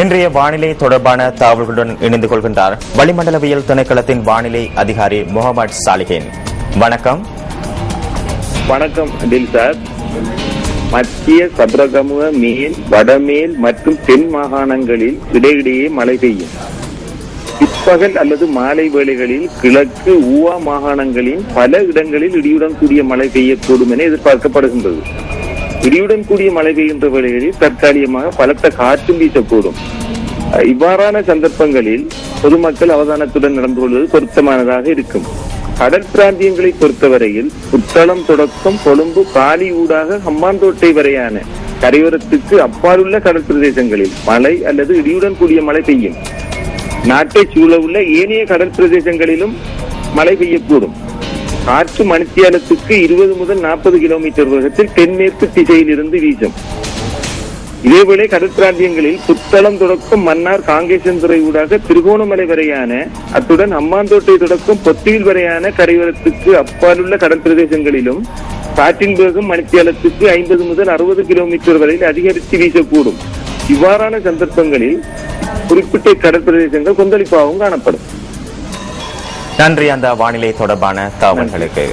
இன்றைய வானிலை தொடர்பான தகவல்களுடன் இணைந்து கொள்கின்றார் வளிமண்டலவியல் திணைக்களத்தின் வானிலை அதிகாரி முகமது சாலிஹின். வணக்கம். வணக்கம் அடில் சார். மத்திய சப்ரகமுக மேல், வடமேல் மற்றும் தென் மாகாணங்களில் இடையிடையே மழை பெய்யும். பிற்பகல் அல்லது மாலை வேளைகளில் கிழக்கு ஊவா மாகாணங்களின் பல இடங்களில் இடியுடன் கூடிய மழை பெய்யக்கூடும் என எதிர்பார்க்கப்படுகின்றது. இடியுடன் கூடிய மழை பெய்கின்ற வேளைகளில் தற்காலிகமாக பலத்த காற்றும் வீசக்கூடும். இவ்வாறான சந்தர்ப்பங்களில் பொதுமக்கள் அவதானத்துடன் நடந்து கொள்வது பொருத்தமானதாக இருக்கும். கடல் பிராந்தியங்களை பொறுத்தவரையில் புத்தளம் தொடக்கம் கொழும்பு காலி ஊடாக ஹம்பாந்தோட்டை வரையான கரையோரத்துக்கு அப்பாலுள்ள கடல் பிரதேசங்களில் மழை அல்லது இடியுடன் கூடிய மழை பெய்யும். நாட்டை சூழவுள்ள ஏனைய கடல் பிரதேசங்களிலும் மழை பெய்யக்கூடும். காற்று மணித்தியாலத்துக்கு 20 முதல் 40 கிலோமீட்டர் வேகத்தில் தென்மேற்கு திசையில் இருந்து வீசும். இதேவேளை கடல் பிராந்தியங்களில் புத்தளம் தொடக்கம் மன்னார் காங்கேசன்துறை ஊடாக திருகோணமலை வரையான, அத்துடன் ஹம்பாந்தோட்டை தொடக்கம் பொத்தியில் வரையான கரையோரத்துக்கு அப்பாலுள்ள கடல் பிரதேசங்களிலும் காற்றின் வேகம் மணித்தியாலத்துக்கு 50 முதல் 60 கிலோமீட்டர் வரையில் அதிகரித்து வீசக்கூடும். இவ்வாறான சந்தர்ப்பங்களில் குறிப்பிட்ட கடல் பிரதேசங்கள் கொந்தளிப்பாகவும் காணப்படும். நன்றி அந்த வானிலை தொடர்பான தகவல்களுக்கு.